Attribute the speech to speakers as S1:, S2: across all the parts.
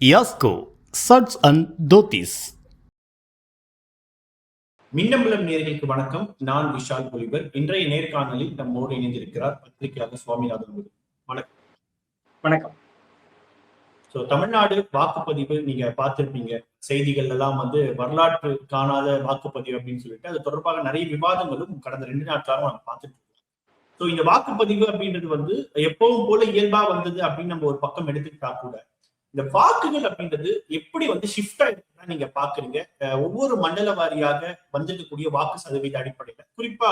S1: Yasco சட்ஸ் and dhotis.
S2: Minnambalam நேயர்களுக்கு வணக்கம். நான் விஷால் பொலிவர். இன்றைய நேர்காணலில் நம்மோடு இணைந்திருக்கிறார் பத்திரிகையாளர் சுவாமிநாதன். வணக்கம்.
S3: வணக்கம்.
S2: தமிழ்நாடு வாக்குப்பதிவு நீங்க பார்த்திருப்பீங்க, செய்திகள் எல்லாம் வரலாற்று காணாத வாக்குப்பதிவு அப்படின்னு சொல்லிட்டு அது தொடர்பாக நிறைய விவாதங்களும் கடந்த 2 நாட்களாக நம்ம பார்த்துட்டு இருக்கோம். இந்த வாக்குப்பதிவு அப்படின்றது எப்பவும் போல இயல்பா வந்தது அப்படின்னு நம்ம ஒரு பக்கம் எடுத்துக்கிட்டா கூட, இந்த வாக்குகள் அப்படின்றது எப்படி ஷிஃப்ட் ஆயிருக்குன்னா நீங்க பாக்குறீங்க. ஒவ்வொரு மண்டல வாரியாக வந்திருக்கக்கூடிய வாக்கு சதவீத அடிப்படையில, குறிப்பா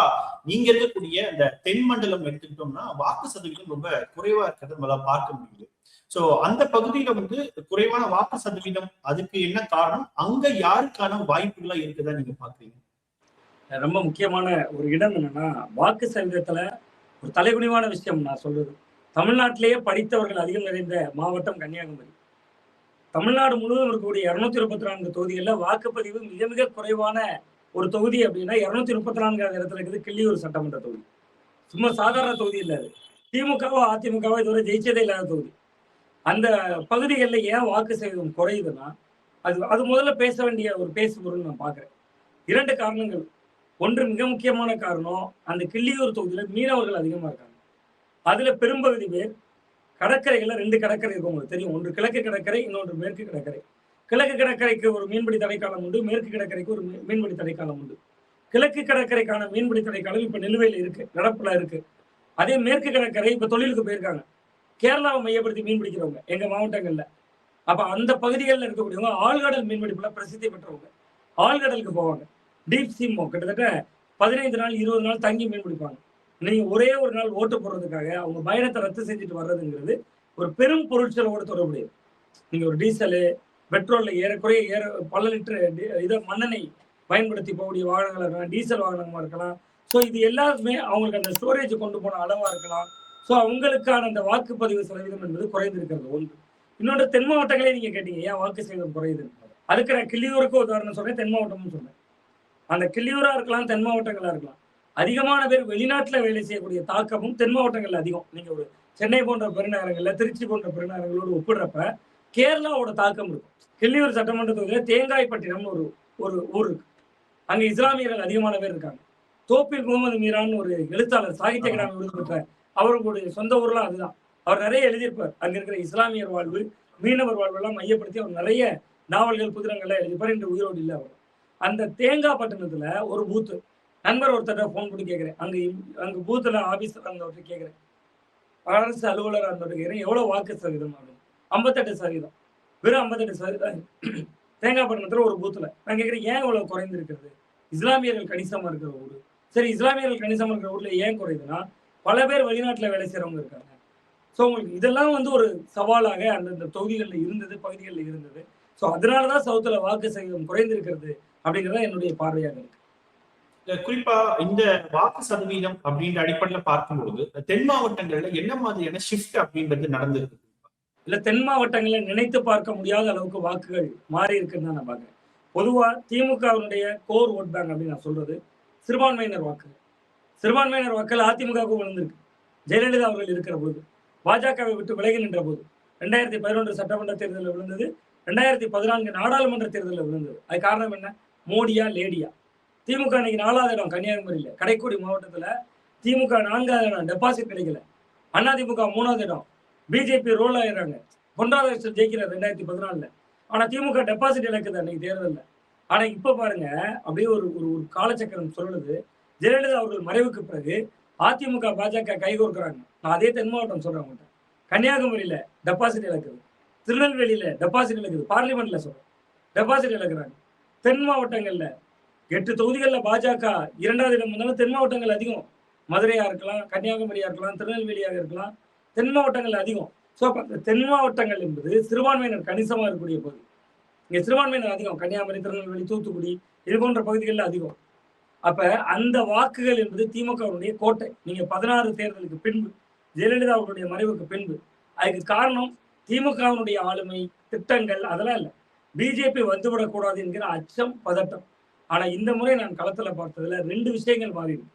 S2: நீங்க இருக்கக்கூடிய இந்த தென் மண்டலம் எடுத்துக்கிட்டோம்னா வாக்கு சதவீதம் ரொம்ப குறைவா இருக்கிறத நம்மளால பார்க்க முடியுது. அந்த பகுதியில குறைவான வாக்கு சதவீதம், அதுக்கு என்ன காரணம்? அங்க யாருக்கான வாய்ப்புகளா இருக்குதா நீங்க பாக்குறீங்க?
S3: ரொம்ப முக்கியமான ஒரு இடம் என்னன்னா, வாக்கு சதவீதத்துல ஒரு தலைகுனிவான விஷயம் நான் சொல்றது, தமிழ்நாட்டிலேயே படித்தவர்கள் அதிகம் நிறைந்த மாவட்டம் கன்னியாகுமரி. தமிழ்நாடு முழுவதும் இருக்கக்கூடிய 234 தொகுதிகள்ல வாக்குப்பதிவு மிக மிக குறைவான ஒரு தொகுதி அப்படின்னா 234வது இடத்துல இருக்குது கிள்ளியூர் சட்டமன்ற தொகுதி. சும்மா சாதாரண தொகுதி இல்ல அது. திமுகவோ அதிமுகவோ இதுவரை ஜெயிச்சதே இல்லாத தொகுதி. அந்த பகுதிகளில் ஏன் வாக்கு சதவீதம் குறையுதுன்னா, அது முதல்ல பேச வேண்டிய ஒரு பேசு பொருள் நான் பார்க்குறேன். 2 காரணங்கள். ஒன்று மிக முக்கியமான காரணம், அந்த கிள்ளியூர் தொகுதியில மீனவர்கள் அதிகமா இருக்காங்க. அதுல பெரும்பகுதி பேர் கடற்கரைகள்ல 2 கடற்கரை இருக்கும், உங்களுக்கு தெரியும். ஒன்று கிழக்கு கடற்கரை, இன்னொன்று மேற்கு கடற்கரை. கிழக்கு கடற்கரைக்கு ஒரு மீன்பிடி தடைக்காலம் உண்டு, மேற்கு கடற்கரைக்கு ஒரு மீன்பிடி தடைக்காலம் உண்டு. கிழக்கு கடற்கரைக்கான மீன்பிடி தடைக்காலம் இப்ப நிலுவையில் இருக்கு, நடப்புல இருக்கு. அதே மேற்கு கடற்கரை இப்ப தொழிலுக்கு போயிருக்காங்க, கேரளாவை மையப்படுத்தி மீன் பிடிக்கிறவங்க எங்க மாவட்டங்கள்ல. அப்ப அந்த பகுதிகளில் இருக்கக்கூடியவங்க ஆழ்கடல் மீன்பிடிப்புல பிரசித்தி பெற்றவங்க, ஆழ்கடலுக்கு போவாங்க. டீப் சீ கிட்டத்தட்ட 15 நாள் 20 நாள் தங்கி மீன் பிடிப்பாங்க. நீங்க ஒரே ஒரு நாள் ஓட்டு போடுறதுக்காக அவங்க பயணத்தை ரத்து செஞ்சுட்டு வர்றதுங்கிறது ஒரு பெரும் பொருட்செலவோடு தொடர்புடையது. நீங்க ஒரு டீசலு பெட்ரோல்ல ஏறக்குறைய பல லிட்டர் இதை மண்ணெண்ணெய் பயன்படுத்தி போகக்கூடிய வாகனங்களா இருக்கலாம், டீசல் வாகனமா இருக்கலாம். இது எல்லாருமே அவங்களுக்கு அந்த ஸ்டோரேஜ் கொண்டு போன அளவா இருக்கலாம். அவங்களுக்கான அந்த வாக்குப்பதிவு சதவீதம் என்பது குறைந்திருக்கிறது ஒன்று. இன்னொன்று, தென் மாவட்டங்களே நீங்க கேட்டீங்க ஏன் வாக்கு சதவீதம் குறையுது. அதுக்கு நான் கிள்ளியூருக்கு உதாரணம் சொல்றேன், தென் மாவட்டம்னு சொல்றேன். அந்த கிள்ளியூரா இருக்கலாம், தென் மாவட்டங்களா இருக்கலாம், அதிகமான பேர் வெளிநாட்டுல வேலை செய்யக்கூடிய தாக்கமும் தென் மாவட்டங்கள்ல அதிகம். நீங்க ஒரு சென்னை போன்ற பெருநகரங்கள்ல, திருச்சி போன்ற பெருநகரங்களோடு ஒப்பிடுறப்ப கேரளாவோட தாக்கம் இருக்கும். கிள்ளியூர் சட்டமன்ற தொகுதியில தேங்காய்பட்டினம்னு ஒரு ஊர் இருக்கு. அங்க இஸ்லாமியர்கள் அதிகமான பேர் இருக்காங்க. தோப்பில் முகமது மீரான்னு ஒரு எழுத்தாளர், சாகித்ய அகாடமி விருது பெற்ற, அவர்களுடைய சொந்த ஊர்லாம் அதுதான். அவர் நிறைய எழுதியிருப்பார். அங்க இருக்கிற இஸ்லாமியர் வாழ்வு, மீனவர் வாழ்வு எல்லாம் மையப்படுத்தி அவர் நிறைய நாவல்கள், புதினங்கள்லாம் எழுதிப்பார். இன்று உயிரோடு இல்லை அவர். அந்த தேங்காய்பட்டினத்துல ஒரு பூத்து, நண்பர் ஒருத்தர் போன் பண்ணி கேட்கிறேன், அங்க பூத்துல ஆபீஸ்ல இருந்தவர்கிட்ட கேட்கிறேன், அரசு அலுவலராக இருந்தவர்கிட்ட கேட்கிறேன், எவ்வளவு வாக்கு சதவீதம் அப்படின்னு. 58%. வெறும் 58%. தேங்காய்பட்டினத்துல ஒரு பூத்துல. நான் கேட்கிறேன், ஏன் இவ்வளவு குறைந்திருக்கிறது? இஸ்லாமியர்கள் கணிசமா இருக்கிற ஊரு. சரி, இஸ்லாமியர்கள் கணிசமா இருக்கிற ஊர்ல ஏன் குறையுதுன்னா, பல பேர் வெளிநாட்டுல வேலை செய்யறவங்க இருக்காங்க. உங்களுக்கு இதெல்லாம் ஒரு சவாலாக அந்தந்த தொகுதிகளில் இருந்தது, பகுதிகளில் இருந்தது. அதனாலதான் சவுத்துல வாக்கு சதவீதம் குறைந்திருக்கிறது அப்படிங்கிறத என்னுடைய பார்வையாக இருக்கு.
S2: குறிப்பா இந்த வாக்கு சதவீதம் அப்படின்ற அடிப்படையில பார்க்கும்போது தென் மாவட்டங்கள்ல என்ன மாதிரியான ஷிஃப்ட் அப்படின்றது நடந்திருக்கு?
S3: இல்ல, தென் மாவட்டங்கள்ல நினைத்து பார்க்க முடியாத அளவுக்கு வாக்குகள் மாறி இருக்குன்னு தான் நான் பாக்குறேன். பொதுவா திமுகவினுடைய கோர் ஓட் பேங்க் அப்படின்னு நான் சொல்றது சிறுபான்மையினர் வாக்கு. சிறுபான்மையினர் வாக்கள் அதிமுகவுக்கு விழுந்திருக்கு. ஜெயலலிதா அவர்கள் இருக்கிற போது, பாஜகவை விட்டு விலகி நின்ற போது 2011 சட்டமன்ற தேர்தலில் விழுந்தது, 2014 நாடாளுமன்ற தேர்தலில் விழுந்தது. அது காரணம் என்ன? மோடியா லேடியா? திமுக இன்னைக்கு 4வது இடம் கன்னியாகுமரியில, கடைக்கோடி மாவட்டத்துல திமுக 4வது இடம், டெபாசிட் கிடைக்கல. அதிமுக 3வது இடம், பிஜேபி ரோல் ஆயிடுறாங்க. பொன்ராதாகிருஷ்ணன் ஜெயிக்கிறார் 2014. ஆனா திமுக டெபாசிட் இழக்குது அன்னைக்கு தேர்தலில். ஆனா இப்ப பாருங்க, அப்படியே ஒரு ஒரு காலச்சக்கரம் சொல்லுது. ஜெயலலிதா அவர்கள் மறைவுக்கு பிறகு அதிமுக பாஜக கைகோர்க்கிறாங்க. நான் அதே தென் மாவட்டம் சொல்றேன். கன்னியாகுமரியில டெபாசிட் இழக்குது, திருநெல்வேலியில டெபாசிட் இழக்குது, பார்லிமெண்ட்ல சொல்றேன் டெபாசிட் இழக்கிறாங்க. தென் மாவட்டங்கள்ல 8 தொகுதிகளில் பாஜக 2வது இடம் வந்தாலும் தென் மாவட்டங்கள் அதிகம். மதுரையா இருக்கலாம், கன்னியாகுமரியா இருக்கலாம், திருநெல்வேலியாக இருக்கலாம், தென் மாவட்டங்கள் அதிகம். தென் மாவட்டங்கள் என்பது சிறுபான்மையினர் கணிசமா இருக்கக்கூடிய பகுதி. இங்க சிறுபான்மையினர் அதிகம். கன்னியாகுமரி, திருநெல்வேலி, தூத்துக்குடி இது போன்ற பகுதிகளில் அதிகம். அப்ப அந்த வாக்குகள் என்பது திமுகவுடைய கோட்டை. நீங்க 16 தேர்தலுக்கு பின்பு, ஜெயலலிதா அவருடைய மறைவுக்கு பின்பு, அதுக்கு காரணம் திமுகவினுடைய ஆளுமை, திட்டங்கள், அதெல்லாம் இல்லை. பிஜேபி வந்துவிடக்கூடாது என்கிற அச்சம், பதட்டம். ஆனா இந்த முறை நான் களத்துல பார்த்ததுல 2 விஷயங்கள் மாறி இருக்கு.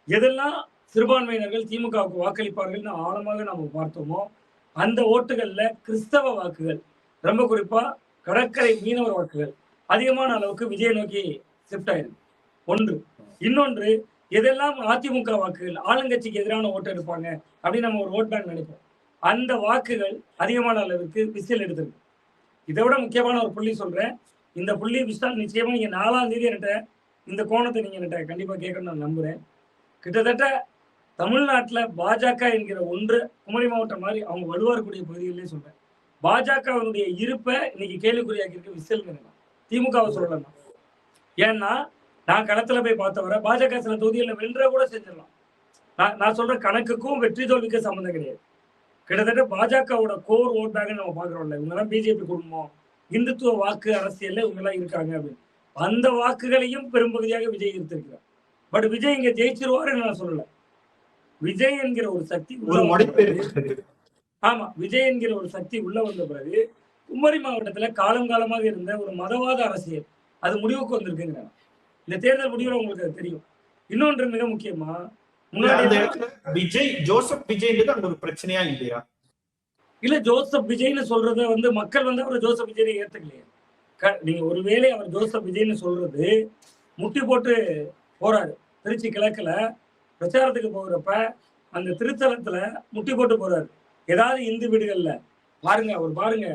S3: எதெல்லாம் சிறுபான்மையினர்கள் திமுகவுக்கு வாக்களிப்பார்கள் ஆழமாக நாம பார்த்தோமோ, அந்த ஓட்டுகள்ல கிறிஸ்தவ வாக்குகள், ரொம்ப குறிப்பா கடற்கரை மீனவர் வாக்குகள் அதிகமான அளவுக்கு விஜய் நோக்கி ஷிஃப்ட் ஆயிருக்கு. ஒன்று. இன்னொன்று, எதெல்லாம் அதிமுக வாக்குகள் ஆளுங்கட்சிக்கு எதிரான ஓட்டு எடுப்பாங்க அப்படின்னு நம்ம ஒரு ஓட் பேங்க் நினைப்போம். அந்த வாக்குகள் அதிகமான அளவிற்கு விசில் எடுத்திருக்கு. இதை விட முக்கியமான ஒரு புள்ளி சொல்றேன். இந்த புள்ளி விஷால் நிச்சயமா நீங்க 4ஆம் தேதி என்கிட்ட இந்த கோணத்தை நீங்க என்கிட்ட கண்டிப்பா கேட்கணும்னு நான் நம்புறேன். கிட்டத்தட்ட தமிழ்நாட்டுல பாஜக என்கிற ஒன்று குமரி மாவட்டம் மாதிரி அவங்க வலுவாரக்கூடிய பகுதிகளிலே சொல்றேன். பாஜகவினுடைய இருப்பை இன்னைக்கு கேள்விக்குறியாக்கி இருக்க விசில்ங்கிறேன். திமுகவை சொல்லலாம். ஏன்னா நான் களத்துல போய் பார்த்தவரை பாஜக சில தொகுதிகளில் வென்ற கூட செஞ்சிடலாம். நான் சொல்ற கணக்குக்கும் வெற்றி தோல்விக்கும் சம்மந்தம் கிடையாது. கிட்டத்தட்ட பாஜகவோட கோர் ஓட் பேங்க் நம்ம பாக்குறோம்ல, இவங்கெல்லாம் பிஜேபி குடும்பம், இந்துத்துவ வாக்கு அரசியல்ல இவங்க எல்லாம் இருக்காங்க அப்படின்னு. அந்த வாக்குகளையும் பெரும்பகுதியாக விஜய் ஈர்த்திருக்கிறார். பட் விஜய் இங்க ஜெயிச்சிருவாருன்னு நான் சொல்லல. விஜய் என்கிற ஒரு சக்தி ஆமா, விஜய் என்கிற ஒரு சக்தி உள்ள வந்த பிறகு குமரி மாவட்டத்துல காலம் காலமாக இருந்த ஒரு மதவாத அரசியல் அது முடிவுக்கு வந்திருக்குங்க. இந்த தேர்தல் முடிவுல உங்களுக்கு அது தெரியும். இன்னொன்று மிக முக்கியமா,
S2: விஜய் ஜோசப் விஜய்ன்றது அங்க ஒரு பிரச்சனையா இல்லையா?
S3: இல்ல, ஜோசப் விஜய்னு சொல்றத மக்கள் அவர் ஜோசப் விஜய் ஏத்துக்கலையே. நீங்க ஒருவேளை அவர் ஜோசப் விஜய்னு சொல்றது முட்டி போட்டு போறாரு. திருச்சி கிழக்குல பிரச்சாரத்துக்கு போகிறப்ப அந்த திருத்தலத்துல முட்டி போட்டு போறாரு. ஏதாவது இந்து வீடுகள்ல பாருங்க, அவர் பாருங்க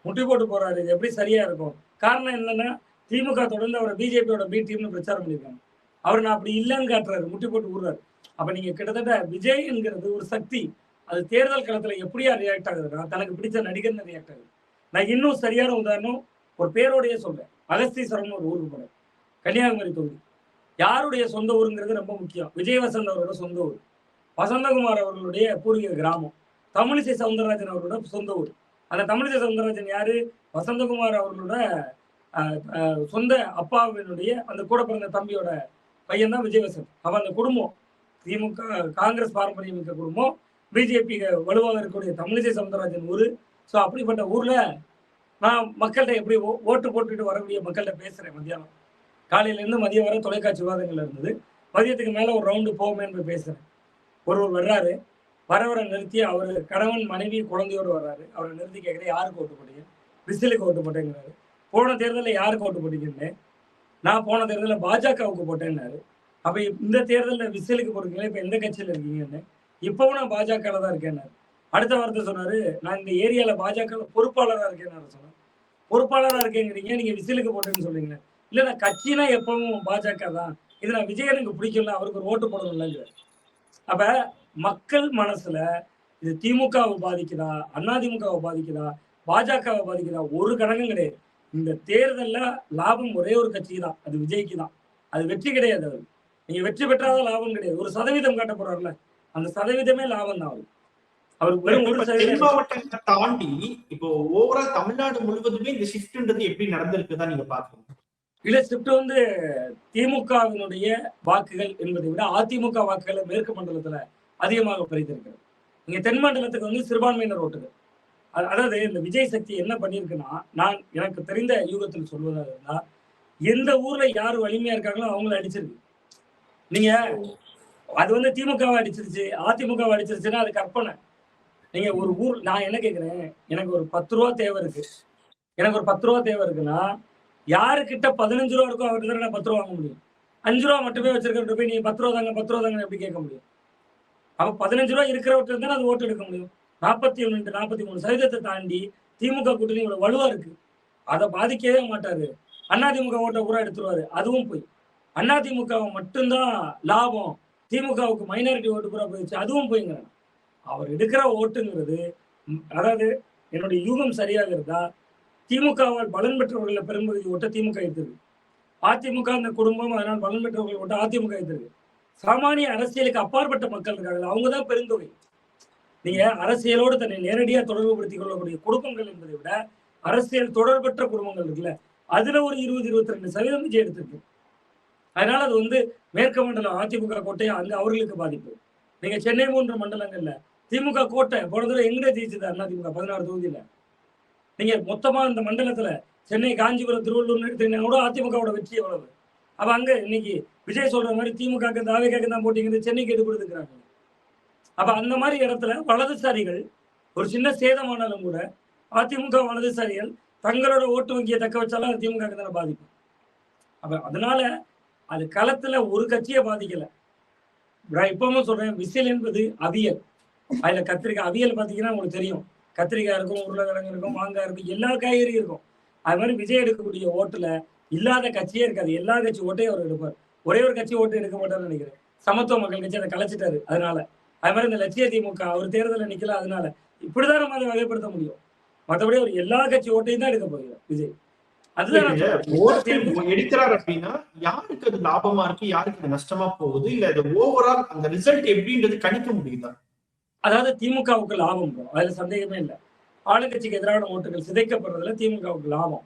S3: முட்டி போட்டு போறாரு. இது எப்படி சரியா இருக்கும்? காரணம் என்னன்னா, திமுக தொடர்ந்து அவரை பிஜேபியோட பி டீம்னு பிரச்சாரம் பண்ணிருக்காங்க. அவர் நான் அப்படி இல்லைன்னு காட்டுறாரு, முட்டி போட்டு விடுறாரு. அப்ப நீங்க கிட்டத்தட்ட விஜய் என்கிறது ஒரு சக்தி, அது தேர்தல் களத்துல எப்படியா ரியாக்ட் ஆகுதுன்னா தனக்கு பிடிச்ச நடிகர்னு ரியாக்ட் ஆகுது. நான் இன்னும் சரியான உதாரணம் ஒரு பேரோடையே சொல்றேன். அகஸ்தீஸ்வரம் ஒரு ஊருக்கு போறேன், கன்னியாகுமரி தொகுதி. யாருடைய சொந்த ஊருங்கிறது ரொம்ப முக்கியம். விஜய் வசந்த் அவரோட சொந்த ஊர், வசந்தகுமார் அவர்களுடைய பூர்வீக கிராமம், தமிழிசை சவுந்தரராஜன் அவரோட சொந்த ஊர். அந்த தமிழிசை சவுந்தரராஜன் யாரு? வசந்தகுமார் அவர்களோட சொந்த அப்பாவினுடைய அந்த கூட பிறந்த தம்பியோட பையன் தான் விஜய் வசந்த். அப்ப அந்த குடும்பம் திமுக காங்கிரஸ் பாரம்பரியம் மிக்க குடும்பம், பிஜேபி வலுவாக இருக்கக்கூடிய தமிழிசை சவுந்தரராஜன் ஊரு. ஸோ அப்படிப்பட்ட ஊர்ல நான் மக்கள்கிட்ட எப்படி ஓட்டு போட்டுட்டு வரக்கூடிய மக்கள்கிட்ட பேசுறேன். மத்தியானம் காலையில இருந்து மதியம் வரை தொலைக்காட்சி விவாதங்கள் இருந்தது. மதியத்துக்கு மேல ஒரு ரவுண்டு போவோமேன்னு பேசுறேன். ஒருவர் வர்றாரு, வரவரை நிறுத்தி அவர் கணவன் மனைவி குழந்தையோடு வர்றாரு. அவரை நிறுத்தி கேட்குறேன், யாருக்கு ஓட்டு போட்டீங்க? விசிலுக்கு ஓட்டு போட்டேங்கிறாரு. போன தேர்தலில் யாருக்கு ஓட்டு போட்டீங்கன்னு, நான் போன தேர்தலில் பாஜகவுக்கு போட்டேன்னாரு. அப்ப இந்த தேர்தலில் விசிலுக்கு போடுறீங்களா, இப்ப எந்த கட்சியில இருக்கீங்கன்னு? இப்பவும் நான் பாஜகல தான் இருக்கேன்னாரு. அடுத்த வார்த்தை சொன்னாரு, நான் இந்த ஏரியால பாஜக பொறுப்பாளராக இருக்கேன்னு சொன்னேன். பொறுப்பாளராக இருக்கேங்கிறீங்க, நீங்க விசிலுக்கு போட்டேன்னு சொல்றீங்க. இல்ல, நான் கட்சினா எப்பவும் பாஜக தான், இது நான் விஜய் எனக்கு பிடிக்கல, அவருக்கு ஒரு ஓட்டு போடணும்லங்க. அப்ப மக்கள் மனசுல இது திமுகவை பாதிக்குதா, அதிமுகவை பாதிக்குதா, பாஜகவை பாதிக்குதா, ஒரு கணக்கும் கிடையாது. இந்த தேர்தல்ல லாபம் ஒரே ஒரு கட்சிக்கு தான், அது விஜய்க்கு தான். அது வெற்றி கிடையாது. அவர் நீங்க வெற்றி பெற்றாதான் லாபம் கிடையாது. ஒரு சதவீதம் காட்ட போறாருல, அந்த சதவீதமே லாபம் தான். அவருக்கு வெறும்
S2: 1% தாண்டி இப்போ ஓவரால் தமிழ்நாடு முழுவதுமே இந்த ஷிஃப்ட்ன்றது எப்படி நடந்திருக்குதான் நீங்க பாக்குறீங்க?
S3: இல்ல, ஷிஃப்ட் திமுகவினுடைய வாக்குகள் என்பதை விட அதிமுக வாக்குகளை மேற்கு மண்டலத்துல அதிகமாக பறித்திருக்கிறது. நீங்க தென் மண்டலத்துக்கு சிறுபான்மையினர் ஓட்டுகள். அதாவது இந்த விஜய் சக்தி என்ன பண்ணிருக்குன்னா, நான் எனக்கு தெரிந்த யூகத்தில் சொல்வதாக இருந்தா, எந்த ஊர்ல யாரு வலிமையா இருக்காங்களோ அவங்கள அடிச்சிருக்கு. நீங்க அது திமுகவை அடிச்சிருச்சு, அதிமுகவை அடிச்சிருச்சுன்னா அது கற்பனை. நீங்க ஒரு ஊர், நான் என்ன கேட்கிறேன், எனக்கு ஒரு 10 ரூபா தேவை இருக்கு, எனக்கு ஒரு 10 ரூபா தேவை இருக்குன்னா, யாருக்கிட்ட 15 ரூபா இருக்கோ அவர்கிட்ட தான் நான் 10 ரூபா வாங்க முடியும். 5 ரூபா மட்டுமே வச்சிருக்கிறவங்க போய் நீங்க 10 ரூபா தாங்க 10 ரூபா தாங்க எப்படி கேட்க முடியும்? அப்ப 15 ரூபா இருக்கிறவர்கிட்ட தான் அது ஓட்டு எடுக்க முடியும். 41 43% தாண்டி திமுக கூட்டணி இவ்வளவு வலுவா இருக்கு. அதை பாதிக்கவே மாட்டாரு. அதிமுக ஓட்டை பூரா எடுத்துருவாரு. அதுவும் போய் அதிமுகவை மட்டும்தான் லாபம், திமுகவுக்கு மைனாரிட்டி ஓட்டு பூரா போயிடுச்சு, அதுவும் போய்ங்க. அவர் எடுக்கிற ஓட்டுங்கிறது, அதாவது என்னுடைய யூகம் சரியாக இருந்தா திமுகவால் பலன் பெற்றவர்கள் பெரும்பகுதி ஓட்ட திமுக எடுத்திருக்கு. அதிமுக அந்த குடும்பம், அதனால் பலன் பெற்றவர்கள் ஓட்ட அதிமுக எடுத்திருக்கு. சாமானிய அரசியலுக்கு அப்பாற்பட்ட மக்கள் இருக்காங்க, அவங்கதான் பெருந்தொகை. நீங்க அரசியலோடு தன்னை நேரடியா தொடர்பு படுத்திக் கொள்ளக்கூடிய குடும்பங்கள் என்பதை விட அரசியல் தொடர்பற்ற குடும்பங்கள் இருக்குல்ல, அதுல ஒரு 20-22% விஜய் எடுத்திருக்கு. அதனால அது மேற்கு மண்டலம் அதிமுக கோட்டையை அங்க அவர்களுக்கு பாதிப்பு. நீங்க சென்னை போன்ற மண்டலங்கள்ல திமுக கோட்டை போன தடவை எங்க ஜெயிச்சது? அதிமுக 16 தொகுதியில. நீங்க மொத்தமா இந்த மண்டலத்துல சென்னை, காஞ்சிபுரம், திருவள்ளூர் எடுத்தீங்கன்னா கூட அதிமுகவோட வெற்றி எவ்வளவு? அப்ப அங்க இன்னைக்கு விஜய் சொல்ற மாதிரி திமுக தாவேக்காக்கு தான் போட்டிங்கிறது சென்னைக்கு எடுப்படுத்துக்கிறாங்க. அப்ப அந்த மாதிரி இடத்துல வலதுசாரிகள் ஒரு சின்ன சேதமானாலும் கூட அதிமுக வலதுசாரிகள் தங்களோட ஓட்டு வங்கியை தக்க வச்சாலும் அது திமுக தானே பாதிக்கும். அப்ப அதனால அது களத்துல ஒரு கட்சியை பாதிக்கல. நான் இப்பவும் சொல்றேன், விசில் என்பது அவியல். அதுல கத்திரிக்காய் அவியல் பாத்தீங்கன்னா உங்களுக்கு தெரியும், கத்திரிக்காய் இருக்கும், உருளைக்கிழங்கு இருக்கும், மாங்காய் இருக்கும், எல்லா காய்கறியும் இருக்கும். அது மாதிரி விஜய் எடுக்கக்கூடிய ஓட்டுல இல்லாத கட்சியே இருக்காது. எல்லா கட்சி ஓட்டையும் அவர் எடுப்பார். ஒரே ஒரு கட்சி ஓட்டு எடுக்க மாட்டார்னு நினைக்கிறேன். சமத்துவ மக்கள் கட்சி அதை கலைச்சிட்டாரு. அதனால அது மாதிரி இந்த லட்சிய திமுக அவர் தேர்தலில் நிக்கல. அதனால இப்படிதான் நம்ம அதை வகைப்படுத்த முடியும். மற்றபடி அவர் எல்லா கட்சி ஓட்டையும் தான் எடுக்க போகிறார் விஜய். அதுதான்
S2: எடுக்கிறார் அப்படின்னா யாருக்கு அது லாபமா இருக்கு, யாருக்கு அது நஷ்டமா போகுது, இல்ல அது ஓவரால் அந்த ரிசல்ட் எப்படின்றது கணிக்க முடியுதா?
S3: அதாவது திமுகவுக்கு லாபம் போகும், அதுல சந்தேகமே இல்லை. ஆளுங்கட்சிக்கு எதிரான ஓட்டுகள் சிதைக்கப்படுறதுல திமுகவுக்கு லாபம்.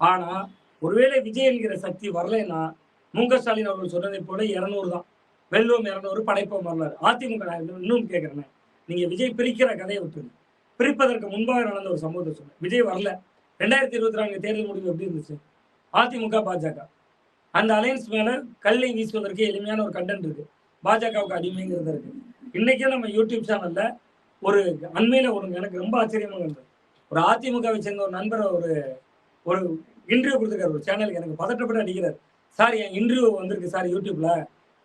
S3: ஆனா ஒருவேளை விஜய் என்கிற சக்தி வரலைன்னா மு.க. ஸ்டாலின் அவர்கள் சொன்னதை போல 200 தான், வெல்வோம் 200, படைப்போம் வரலாறு. அதிமுக நான் இன்னும் கேட்கிறேன், நீங்க விஜய் பிரிக்கிற கதையை விட்டுருங்க. பிரிப்பதற்கு முன்பாக நடந்த ஒரு சம்பவத்தை சொன்னேன். விஜய் வரல, 2024 தேர்தல் முடிவு எப்படி இருந்துச்சு? அதிமுக பாஜக அந்த அலையன்ஸ் மேல கல்லை வீசுவதற்கு எளிமையான ஒரு கண்டென்ட் இருக்கு, பாஜகவுக்கு அடிமைங்கிறது இருக்கு. இன்னைக்கும் நம்ம யூடியூப் சேனல்ல ஒரு அண்மையில ஒரு எனக்கு ரொம்ப ஆச்சரியமா இருந்தது. ஒரு அதிமுகவை சேர்ந்த ஒரு நண்பர் ஒரு இன்டர்வியூ கொடுத்துருக்காரு ஒரு சேனலுக்கு. எனக்கு பதட்டப்பட்டு அடிக்கிறார், சார் என் இன்டர்வியூ வந்திருக்கு சார் யூடியூப்ல,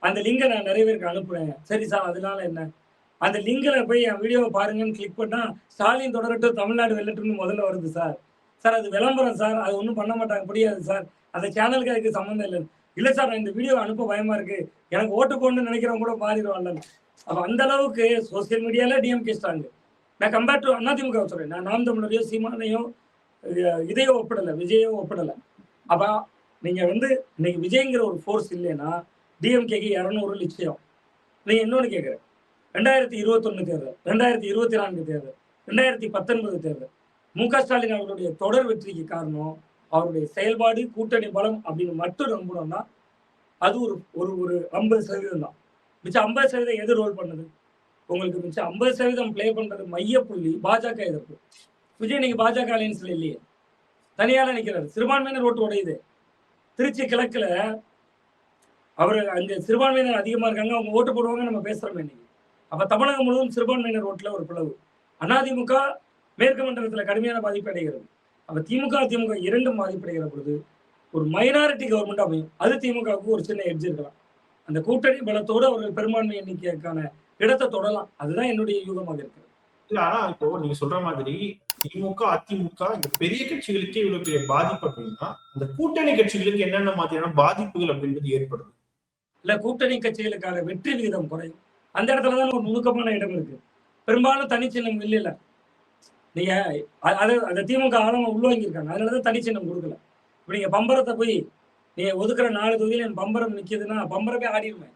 S3: அந்த லிங்கை நான் நிறைய பேருக்கு அனுப்புறேன். சரி சார், அதனால என்ன? அந்த லிங்கில் போய் என் வீடியோவை பாருங்கன்னு கிளிக் பண்ணா ஸ்டாலின் தொடரட்டும் தமிழ்நாடு வெல்லட்டும்னு முதல்ல வருது சார். சார் அது விளம்பரம் சார், அது ஒன்றும் பண்ண மாட்டாங்க, முடியாது சார், அந்த சேனலுக்கு அதுக்கு சம்மந்தம் இல்லை. இல்லை சார், நான் இந்த வீடியோ அனுப்ப பயமா இருக்கு, எனக்கு ஓட்டு போடணும்னு நினைக்கிறவங்க கூட மாறிடுவாங்க. அப்போ அந்த அளவுக்கு சோசியல் மீடியால டிஎம்கே ஸ்ட்ராங். நான் கம்பேர் டு அதிமுக சொல்றேன், நான் நாம் தமிழரையோ சீமானையோ இதையோ ஒப்பிடலை, விஜயோ ஒப்பிடலை. அப்ப நீங்க இன்னைக்கு விஜய்ங்கிற ஒரு ஃபோர்ஸ் இல்லைன்னா டிஎம்கேக்கு 200 நிச்சயம். நீங்க இன்னொன்னு கேட்குறேன், 2021 தேர்தல், 2024 தேர்தல், 2019 தேர்தல், மு.க. ஸ்டாலின் அவர்களுடைய தொடர் வெற்றிக்கு காரணம் அவருடைய செயல்பாடு, கூட்டணி பலம் அப்படின்னு மட்டும் நம்பணும்னா அது ஒரு ஒரு 50% தான். மிச்சம் 50% எது ரோல் பண்ணுது உங்களுக்கு? மிச்சம் 50% பிளே பண்றது மையப்புள்ளி பாஜக எதிர்ப்பு. விஜய் நீங்க பாஜக அலையன்ஸ்ல இல்லையே, தனியால நிக்கிறாரு. சிறுபான்மையினர் ஓட்டு உடையுது. திருச்சி கிழக்குல அவர் அங்க சிறுபான்மையினர் அதிகமா இருக்காங்க, அவங்க ஓட்டு போடுவாங்க, நம்ம பேசுறோம் இன்னைக்கு. அப்ப தமிழகம் முழுவதும் சிறுபான்மையினர் ஓட்டுல ஒரு பிளவு. அதிமுக மேற்கு மண்டலத்துல கடுமையான பாதிப்பு அடைகிறது. அப்ப திமுக இரண்டும் பாதிப்படைகிற பொழுது ஒரு மைனாரிட்டி கவர்மெண்ட் அமையும். அது திமுகவுக்கு ஒரு சின்ன எட்ஜ் இருக்கலாம். அந்த கூட்டணி பலத்தோடு அவர்கள் பெரும்பான்மை எண்ணிக்கைக்கான இடத்தை தொடலாம். அதுதான் என்னுடைய யூகமாக இருக்கிறது.
S2: இல்ல, ஆனா இப்போ நீங்க சொல்ற மாதிரி திமுக அதிமுக இந்த பெரிய கட்சிகளுக்கே இவ்வளவு பெரிய பாதிப்பு அப்படின்னா அந்த கூட்டணி கட்சிகளுக்கு என்னென்ன மாதிரியான பாதிப்புகள் அப்படின்றது ஏற்படுது?
S3: இல்ல, கூட்டணி கட்சிகளுக்கான வெற்றி விகிதம் குறையும். அந்த இடத்துலதான் ஒரு நுணுக்கமான இடம் இருக்கு. பெரும்பாலும் தனிச்சின்னம் இல்ல. நீங்க அந்த திமுக ஆழமா உள்வாங்கியிருக்காங்க, அதனாலதான் தனிச்சின்னம் கொடுக்கல. இப்ப நீங்க பம்பரத்தை போய் நீங்க ஒதுக்குற 4 தொகுதியில என் பம்பரம் நிக்குதுன்னா பம்பரமே ஆடிடுவேன்.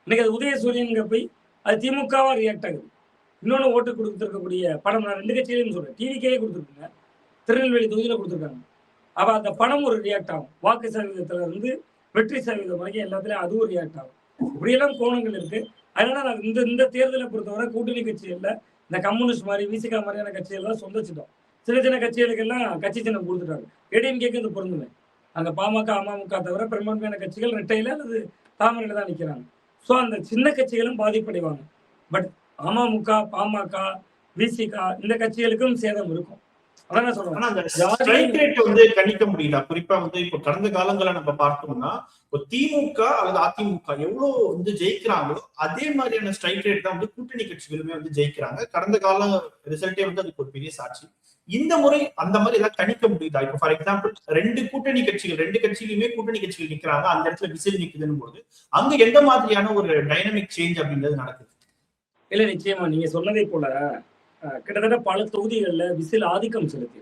S3: இன்னைக்கு அது உதயசூரியனுங்க போய் அது திமுகவா ரியாக்ட் ஆகுது. இன்னொன்னு ஓட்டு கொடுத்துருக்கக்கூடிய படம் நான் 2 கட்சியிலையும் சொல்றேன், டிவிக்கே கொடுத்துருக்குங்க, திருநெல்வேலி தொகுதியில கொடுத்துருக்காங்க. அப்ப அந்த படம் ஒரு ரியாக்ட் ஆகும். வாக்கு சதவீதத்துல இருந்து வெற்றி சதவீதம் வரைக்கும் எல்லாத்துலயும் அதுவும் ரியாக்ட் ஆகும். இப்படியெல்லாம் கோணங்கள் இருக்கு. அதனால நான் இந்த தேர்தலை பொறுத்தவரை கூட்டணி கட்சிகள்ல இந்த கம்யூனிஸ்ட் மாதிரி விசிகா மாதிரியான கட்சிகள்லாம் சொந்தச்சிட்டோம். சின்ன சின்ன கட்சிகளுக்கெல்லாம் கட்சி சின்னம் கொடுத்துட்டாங்க. ஏடிஎம்கேக்கு இது பொருந்துமே. அங்க பாமக அமமுக தவிர பெரும்பான்மையான கட்சிகள் ரெட்டையில அல்லது தாமரையில தான் நிக்கிறாங்க. ஸோ அந்த சின்ன கட்சிகளும் பாதிப்படைவாங்க. பட் அமமுக, பாமக, விசிகா இந்த கட்சிகளுக்கும் சேதம் இருக்கும். அதான்
S2: சொல்றேன், கணிக்க முடியல. குறிப்பா இப்போ கடந்த காலங்களை நம்ம பார்த்தோம்னா திமுக அல்லது அதிமுக எவ்வளவு ஜெயிக்கிறாங்களோ அதே மாதிரியான ஸ்ட்ரைக் ரேட் தான் கூட்டணி கட்சிகளுமே ஜெயிக்கிறாங்க. கடந்த கால ரிசல்ட்டே அதுக்கு ஒரு பெரிய சாட்சி. இந்த முறை அந்த மாதிரி எல்லாம் கணிக்க முடியுதா? இப்போ ஃபார் எக்ஸாம்பிள் 2 கூட்டணி கட்சிகள், 2 கட்சியிலுமே கூட்டணி கட்சிகள் நிக்கிறாங்க, அந்த இடத்துல விசில் நிக்குதுன்னு போது அங்க எந்த மாதிரியான ஒரு டைனமிக் சேஞ்ச் அப்படின்றது நடக்குது?
S3: இல்ல, நிச்சயமா நீங்க சொன்னதை போல கிட்டத்தட்ட பல தொகுதிகளில் விசில் ஆதிக்கம் செலுத்தி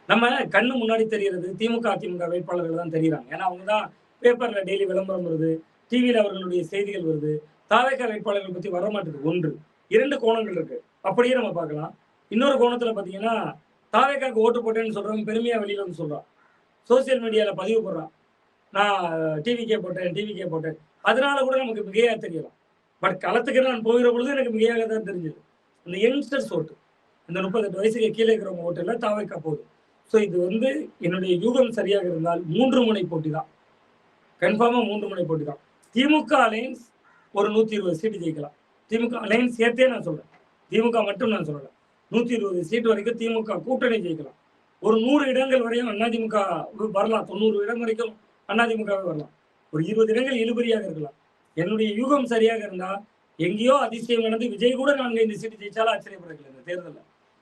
S3: நம்ம கண்ணு முன்னாடி தெரியறது திமுக அதிமுக வேட்பாளர்கள் தான் தெரியுறாங்க. ஏன்னா அவங்க தான் பேப்பர்ல டெய்லி விளம்பரம் வருது, டிவியில அவர்களுடைய செய்திகள் வருது. தாவேக வேட்பாளர்கள் பத்தி வர மாட்டேது. 1 2 கோணங்கள் இருக்கு, அப்படியே நம்ம பார்க்கலாம். இன்னொரு கோணத்துல பாத்தீங்கன்னா தாவேக்காக்கு ஓட்டு போட்டேன்னு சொல்றவங்க பெருமையா வெளியில வந்து சொல்றான், சோசியல் மீடியால பதிவு போடுறான், நான் டிவிக்கே போட்டேன். அதனால கூட நமக்கு மிகையா தெரியலாம். பட் களத்துக்கு நான் போகிற பொழுது எனக்கு மிகையாக தான் தெரிஞ்சது. இந்த யங்ஸ்டர்ஸ் ஓட்டு, இந்த 38 வயசுக்கு கீழே இருக்கிறவங்க ஓட்டு எல்லாம் தாவேக்கா போகுது. ஸோ இது என்னுடைய யூகம் சரியாக இருந்தால் 3 முனை போட்டி தான், கன்ஃபார்மா 3 முனை போட்டி தான். திமுக அலையன்ஸ் ஒரு 120 சீட்டு ஜெயிக்கலாம். திமுக அலையன்ஸ் சேர்த்தே நான் சொல்றேன், திமுக மட்டும் நான் சொல்லல. 120 சீட் வரைக்கும் திமுக கூட்டணி ஜெயிக்கலாம். ஒரு 100 இடங்கள் வரையும் அதிமுக வரலாம். 90 இடம் வரைக்கும் அதிமுகவே வரலாம். ஒரு 20 இடங்கள் இழுபறியாக இருக்கலாம். என்னுடைய யூகம் சரியாக இருந்தா எங்கேயோ அதிசயம் நடந்து விஜய் கூட 4-5 சீட் ஜெயிச்சாலும் ஆச்சரியப்படல இந்த தேர்தல்ல.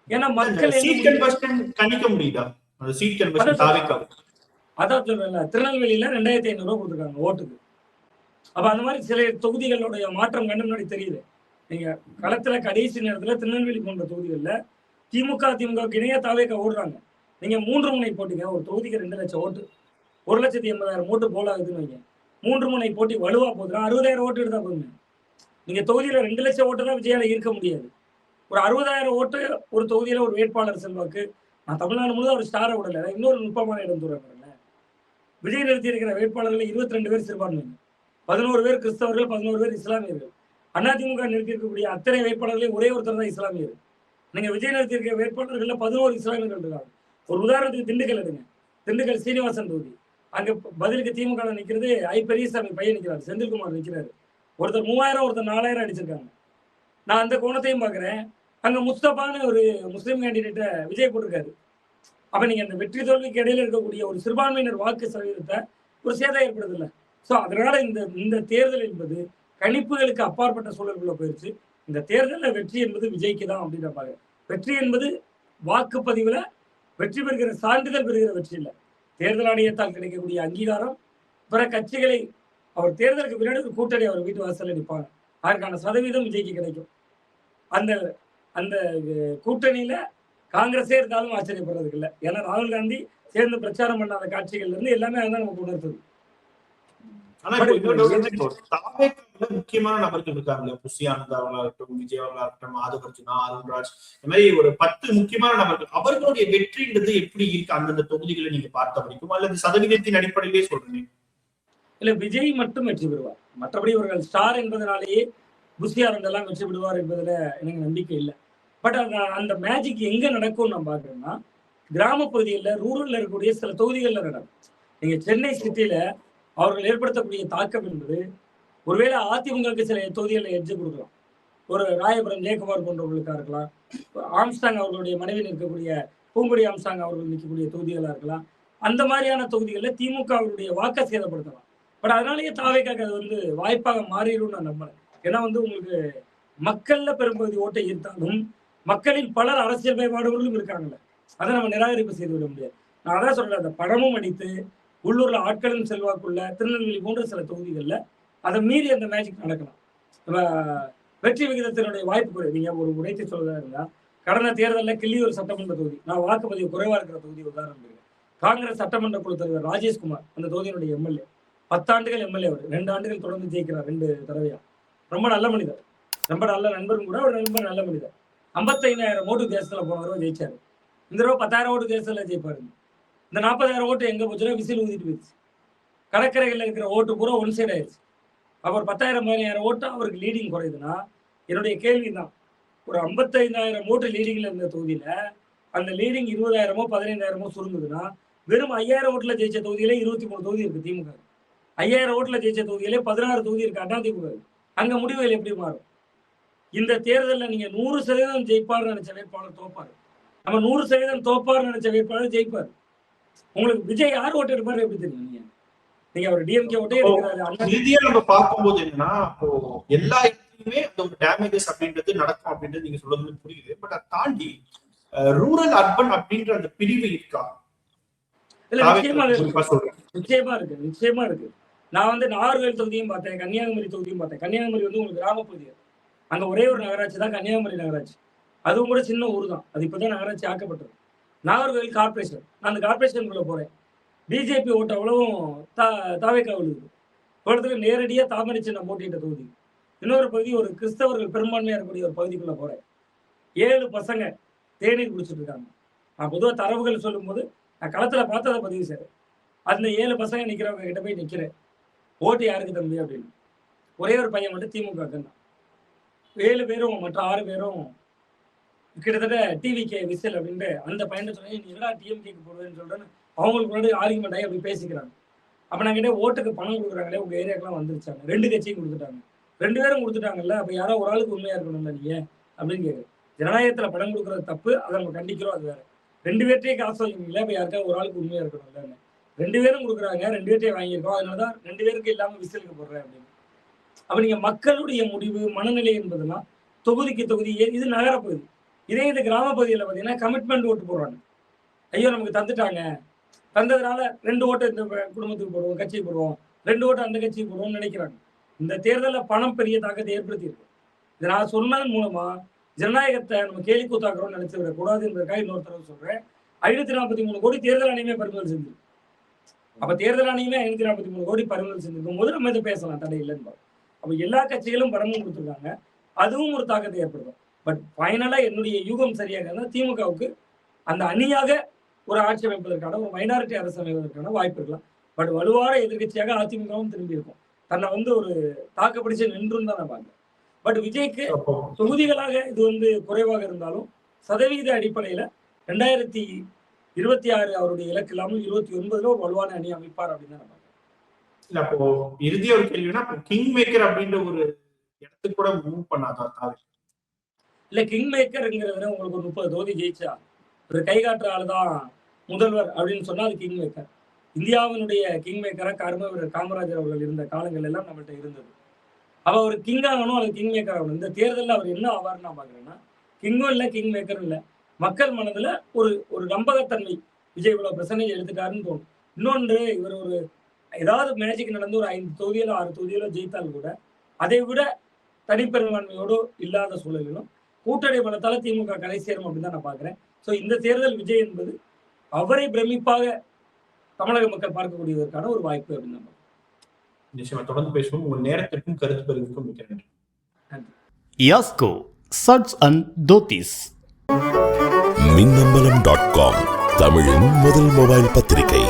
S3: ஏன்னா மக்கள்
S2: சீட் கன்வர்ஷன் கணிக்க முடியுதா? அந்த சீட் கன்வர்ஷன் தாவேக்கா
S3: அதான் சொல்றேன்ல, திருநெல்வேலியில 2500 ரூபாய் கொடுத்துருக்காங்க ஓட்டுக்கு. அப்ப அந்த மாதிரி சில தொகுதிகளுடைய மாற்றம் கண்ணு முன்னாடி தெரியுது. நீங்க களத்துல கடைசி நேரத்துல திருநெல்வேலி போன்ற தொகுதிகள்ல திமுக இணையா தாவேக்கா ஓடுறாங்க. நீங்க 3 முனை போட்டிங்க, ஒரு தொகுதிக்கு 2 லட்சம் ஓட்டு, 1,80,000 ஓட்டு போல ஆகுதுன்னு வைங்க. 3 முனை போட்டி வலுவா போகுதுன்னா 60,000 ஓட்டு எடுத்தா போதுங்க. நீங்க தொகுதியில 2 லட்சம் ஓட்டு தான் விஜயால இருக்க முடியாது. ஒரு 60,000 ஓட்டு ஒரு தொகுதியில ஒரு வேட்பாளர் செல்வாக்கு. நான் தமிழ்நாடு முழுவதும் ஒரு ஸ்டாரை விடல. இன்னொரு நுட்பமான இடம் தூரம் விஜய் நிறுத்தி இருக்கிற வேட்பாளர்கள் 22 பேர் சிறுபான்மையினர், 11 பேர் கிறிஸ்தவர்கள், 11 பேர் இஸ்லாமியர்கள். அதிமுக நிறுத்தி இருக்கக்கூடிய அத்தனை வேட்பாளர்களையும் ஒரே ஒருத்தர் தான் இஸ்லாமியர். நீங்க விஜய் நிறுத்தி இருக்கிற வேட்பாளர்கள் 11 இஸ்லாமியர்கள் இருக்காங்க. ஒரு உதாரணத்துக்கு திண்டுக்கல் எடுங்க. திண்டுக்கல் சீனிவாசன் தொகுதி. அங்க பதிலுக்கு திமுக நிற்கிறது பெரியசாமி பையன் நிற்கிறாரு, செந்தில்குமார் நிற்கிறாரு. ஒருத்தர் 3000, ஒருத்தர் 4000 அடிச்சிருக்காங்க. நான் அந்த கோணத்தையும் பாக்குறேன். அங்க முஸ்தபான்னு ஒரு முஸ்லீம் கேண்டிடேட்டை விஜய் போட்டிருக்காரு. அப்ப நீங்க அந்த வெற்றி தோல்விக்கு இடையில இருக்கக்கூடிய ஒரு சிறுபான்மையினர் வாக்கு சதவீதத்தை ஒரு சேதம் ஏற்படுது இல்ல. சோ அதனால இந்த தேர்தல் என்பது கணிப்புகளுக்கு அப்பாற்பட்ட சூழலுக்குள்ள போயிருச்சு. இந்த தேர்தலில் வெற்றி என்பது விஜய்க்கு தான் அப்படின்னு நான் பாக்குறேன். வெற்றி என்பது வாக்குப்பதிவுல வெற்றி பெறுகிற சான்றிதழ் பெறுகிற வெற்றி இல்லை. தேர்தல் ஆணையத்தால் கிடைக்கக்கூடிய அங்கீகாரம், பிற கட்சிகளை அவர் தேர்தலுக்கு பின்னாடி ஒரு கூட்டணி அவர் வீட்டு வாசல்ல நிற்பாங்க, அதற்கான சதவீதம் விஜய்க்கு கிடைக்கும். அந்த அந்த கூட்டணியில காங்கிரஸே இருந்தாலும் ஆச்சரியப்படுறதுக்கு இல்லை. ஏன்னா ராகுல் காந்தி சேர்ந்து பிரச்சாரம் பண்ணாத காட்சிகள்ல இருந்து எல்லாமே அதான் நமக்கு உணர்த்துது.
S2: முக்கியமான நபர்கள் இருக்காங்க, புஷி ஆனந்த் அவர்களாகட்டும், விஜய் அவர்களாகட்டும், ஆதவர்ஜுனா, அருண்ராஜ், இந்த மாதிரி ஒரு 10 முக்கியமான நபர்கள். அவர்களுடைய வெற்றின்றது எப்படி இருக்கு அந்தந்த தொகுதிகளை நீங்க பார்த்த முடியும், அல்லது சதவீதத்தின் அடிப்படையிலே சொல்றீங்க?
S3: இல்ல, விஜய் மட்டும் வெற்றி பெறுவார். மற்றபடி இவர்கள் ஸ்டார் என்பதனாலேயே புஷி ஆனந்த் எல்லாம் வெற்றி பெறுவார் என்பதுல எனக்கு நம்பிக்கை இல்லை. பட் அந்த மேஜிக் எங்க நடக்கும்னு நான் பாக்குறேன்னா, கிராம பகுதிகளில் ரூரல்ல இருக்கக்கூடிய சில தொகுதிகளில் நடக்கும். நீங்க சென்னை சிட்டியில அவர்கள் ஏற்படுத்தக்கூடிய தாக்கம் என்பது ஒருவேளை அதிமுகவுக்கு சில தொகுதிகளில் எட்ஜ் கொடுக்கலாம். ஒரு ராயபுரம் ஜெயக்குமார் போன்றவர்களுக்காக இருக்கலாம், ஆம்ஸ்டாங் அவர்களுடைய மனைவி நிற்கக்கூடிய பூங்குடி ஆம்ஸ்டாங் அவர்கள் நிற்கக்கூடிய தொகுதிகளாக இருக்கலாம். அந்த மாதிரியான தொகுதிகளில் திமுக அவருடைய வாக்கை சேதப்படுத்தலாம். பட் அதனாலேயே தாவேக்காக அது வாய்ப்பாக மாறிடும் நான் நம்புறேன். ஏன்னா உங்களுக்கு மக்கள்ல பெரும்பகுதி ஓட்டை ஈர்த்தாலும் மக்களின் பலர் அரசியல் பயப்பாடுகளும் இருக்காங்கல்ல, அதை நம்ம நிராகரிப்பு செய்து விட முடியாது. நான் அதான் சொல்றேன், அந்த படமும் அடித்து உள்ளூர்ல ஆட்களும் செல்வாக்குள்ள திருநெல்வேலி போன்ற சில தொகுதிகளில் அதை மீறி அந்த மேஜிக் நடக்கலாம். வெற்றி விகிதத்தினுடைய வாய்ப்பு குறை. நீங்க ஒரு உடைத்து சொல்றதா இருந்தா, கடந்த தேர்தலில் கிள்ளியூர் சட்டமன்ற தொகுதி, நான் வாக்குப்பதிவு குறைவா இருக்கிற தொகுதி உதாரணம் இருக்கு. காங்கிரஸ் சட்டமன்ற குழு தலைவர் ராஜேஷ்குமார் அந்த தொகுதியினுடைய எம்எல்ஏ, 10 ஆண்டுகள் எம்எல்ஏ. அவர் 2 ஆண்டுகள் தொடர்ந்து ஜெயிக்கிறார், 2 தடவையா. ரொம்ப நல்ல மனிதர், ரொம்ப நல்ல நண்பரும் கூட. ஒரு ரொம்ப நல்ல மனிதர். 55,000 ஓட்டு தேசத்துல போன தடவை ஜெயிச்சாரு. இந்த தடவை 10,000 ஓட்டு தேசத்துல ஜெயிப்பாரு. இந்த 40,000 ஓட்டு எங்க போச்சுன்னா விசில் ஊதிட்டு போயிடுச்சு. கடற்கரைகளில் இருக்கிற ஓட்டு பூரா ஒன் சைட் ஆயிடுச்சு. அவர் 10,000 ஓட்டு அவருக்கு லீடிங் குறையுதுன்னா, என்னுடைய கேள்விதான், ஒரு 55,000 ஓட்டு லீடிங்ல இருந்த தொகுதியில அந்த லீடிங் 20,000மோ 15,000மோ சுருங்குதுன்னா, வெறும் 5,000 ஓட்டுல ஜெயிச்ச தொகுதியிலே 23 தொகுதி இருக்கு திமுக. 5,000 ஓட்டுல ஜெயிச்ச தொகுதியிலே 16 தொகுதி இருக்கு அதிமுக. அங்க முடிவுகள் எப்படி மாறும்? இந்த தேர்தலில் நீங்க 100% ஜெயிப்பார் நினைச்ச வேட்பாளர் தோப்பாரு. நம்ம 100% தோப்பார் நினைச்ச வேட்பாளர் ஜெயிப்பாரு. உங்களுக்கு விஜய் யார் ஓட்டு எடுப்பாரு எப்படி தெரியும்? நீங்க அவர் டிஎம்கே ஓட்டே எடுக்கிறாரு.
S2: இறுதியா நம்ம பார்க்கும்போது என்னன்னா, அப்போ எல்லா இடத்துலயுமே அந்த ஒரு டேமேஜஸ் அப்படின்றது நடக்கும் அப்படின்றது நீங்க சொல்றது புரியுது. பட் அதை தாண்டி ரூரல் அர்பன் அப்படின்ற அந்த பிரிவு இருக்கா?
S3: நிச்சயமா இருக்கு. நான் நாகர்கோவில் தொகுதியும் பார்த்தேன், கன்னியாகுமரி தொகுதியும் பார்த்தேன். கன்னியாகுமரி உங்களுக்கு கிராமப்பகுதி, அங்க ஒரே ஒரு நகராட்சி தான் கன்னியாகுமரி நகராட்சி. அதுவும் கூட சின்ன ஊர் தான், அது இப்பதான் நகராட்சி ஆக்கப்பட்டது. நாகர்கோவில் கார்பரேஷன், நான் அந்த கார்பரேஷனுக்குள்ள போறேன். பிஜேபி ஓட்டு அவ்வளவும் தாவேக்கா விழுது. தோட்டத்துக்கு நேரடியாக தாமரை சின்னம் போட்டிட்ட தொகுதி. இன்னொரு பகுதி ஒரு கிறிஸ்தவர்கள் பெரும்பான்மையா இருக்கக்கூடிய ஒரு பகுதிக்குள்ள போறேன். 7 பசங்க தேநீர் குடிச்சிட்டு இருக்காங்க. நான் பொதுவாக தரவுகள் சொல்லும் போது நான் களத்துல பார்த்ததை பதிவு செய்றேன். அந்த 7 பசங்க நிக்கிறவங்க கிட்ட போய் நிக்கிறேன், ஓட்டு யாருக்கு தம்பி அப்படின்னு. ஒரே ஒரு பையன் மட்டும் திமுக தான். 7 பேரும் மற்ற 6 பேரும் கிட்டத்தட்ட டிவிகே விசில் அப்படின்ட்டு அந்த பையன் சொன்னேன், நீ என்னடா டிஎம்கேக்கு போடுவேன்னு சொல்றேன்னு அவங்களுக்கு முன்னாடி ஆர்குமெண்ட் ஆகி அப்படி பேசிக்கிறாங்க. அப்ப நான் கிட்டே ஓட்டுக்கு பணம் கொடுக்குறாங்களே உங்க ஏரியாக்கெல்லாம் வந்துருச்சாங்க. 2 கட்சியும் கொடுத்துட்டாங்க. 2 பேரும் கொடுத்துட்டாங்கல்ல, அப்ப யாரோ ஒரு ஆளுக்கு உண்மையா இருக்கணும்ல நீங்க அப்படின்னு கேட்குறேன். ஜனநாயகத்துல பணம் கொடுக்கறது தப்பு, அதை நம்ம கண்டிக்கிறோம், அது வேற. 2 பேர்ட்டே காசு வாங்கிங்களா, இப்ப யாருக்கா ஒரு ஆளுக்கு உண்மையா இருக்கணும்ல. 2 பேரும் கொடுக்குறாங்க, 2 பேர்ட்டே வாங்கியிருக்கோம், அதனாலதான் 2 பேருக்கு இல்லாம விசிலுக்கு போடுறேன் அப்படின்னு. அப்ப நீங்க மக்களுடைய முடிவு மனநிலை என்பதெல்லாம் தொகுதிக்கு தொகுதி இது நகர பகுதி. இதே இது கிராம பகுதியில் பார்த்தீங்கன்னா கமிட்மெண்ட் ஓட்டு போடுறாங்க. ஐயோ நமக்கு தந்துட்டாங்க, தந்ததுனால 2 ஓட்டு இந்த குடும்பத்துக்கு போடுவோம், கட்சிக்கு போடுவோம், 2 ஓட்டு அந்த கட்சிக்கு போடுவோம்னு நினைக்கிறாங்க. இந்த தேர்தலில் பணம் பெரிய தாக்கத்தை ஏற்படுத்தியிருக்கு. இதை நான் சொன்னதன் மூலமா ஜனநாயகத்தை நம்ம கேலி கூத்தாக்குறோம்னு நினைச்சு விடக்கூடாது என்பதற்காக இன்னொரு தடவை சொல்றேன். 543 கோடி தேர்தல் ஆணையமே பறிமுதல் செஞ்சிருக்கு. அப்ப தேர்தல் ஆணையமே 543 கோடி பறிமுதல் செஞ்சிருக்கும் போது நம்ம இதை பேசலாம், தடை இல்லைன்னு. அப்ப எல்லா கட்சிகளும் பணமும் கொடுத்துருக்காங்க, அதுவும் ஒரு தாக்கத்தை ஏற்படுத்தும். பட் ஃபைனலா என்னுடைய யூகம் சரியாக இருந்தால் திமுகவுக்கு அந்த அணியாக ஒரு ஆட்சி அமைப்பதற்கான ஒரு மைனாரிட்டி அரசு அமைவதற்கான வாய்ப்பு இருக்கலாம். பட் வலுவான எதிர்கட்சியாக அதிமுகவும் திரும்பி இருக்கும். தன்னை ஒரு தாக்கப்பிடிச்சு நின்றும் தான் நான் பார்க்கிறேன். பட் விஜய்க்கு தொகுதிகளாக இது குறைவாக இருந்தாலும் சதவீத அடிப்படையில 2026 அவருடைய இலக்கு இல்லாமல் 29 ஒரு வலுவான அணி அமைப்பார் அப்படின்னு தான் நான் பார்க்கிறேன்.
S2: இல்ல அப்போ இறுதியா ஒரு கேள்வினா, கிங் மேக்கர் அப்படின்ற ஒரு இடத்துக்கு கூட மூவ் பண்ணாதான்
S3: இல்ல, கிங் மேக்கர்ங்கிறத உங்களுக்கு ஒரு 30 தொகுதி ஜெயிச்சா ஒரு கை காட்டுற ஆளுதான் முதல்வர் அப்படின்னு சொன்னா அது கிங் மேக்கர். இந்தியாவினுடைய கிங் மேக்கரா காமராஜர் அவர்கள் இருந்த காலங்கள் எல்லாம் நம்மள்ட்ட இருந்தது. அவ ஒரு கிங் ஆகணும், அது கிங் மேக்கர் ஆகணும். இந்த தேர்தலில் அவர் என்ன ஆவார்னு நான் பாக்குறேன்னா, கிங்கும் இல்லை கிங் மேக்கரும் இல்லை, மக்கள் மனதுல ஒரு நம்பகத்தன்மை. விஜய் இவ்வளவு பெர்சன்டேஜ் எடுத்துட்டாருன்னு தோணும். இன்னொன்று, இவர் ஏதாவது மேஜிக் நடந்து ஒரு 5 தொகுதியிலோ 6 தொகுதியிலோ ஜெயித்தால் கூட அதை விட தனிப்பெரும்பான்மையோடு இல்லாத சூழலிலும் கூட்டணி பலத்தால திமுக கரை சேரும் அப்படின்னு தான் நான் பாக்குறேன். ஸோ இந்த தேர்தல் விஜய் என்பது அவரை பிரமிப்பாக தமிழக மக்கள் பார்க்கக்கூடியதற்கான ஒரு வாய்ப்பு அப்படின்னு தான்.
S2: நிச்சயமா தொடர்ந்து பேசுவோம். உங்கள் நேரத்திற்கும் கருத்து பதிவுக்கும் மிக்க நன்றி.
S1: யாஸ்கோ சட்ஸ் அண்ட் தோத்திஸ்.
S4: மின்னம்பலம்.com தமிழின் முதல் மொபைல் பத்திரிகை.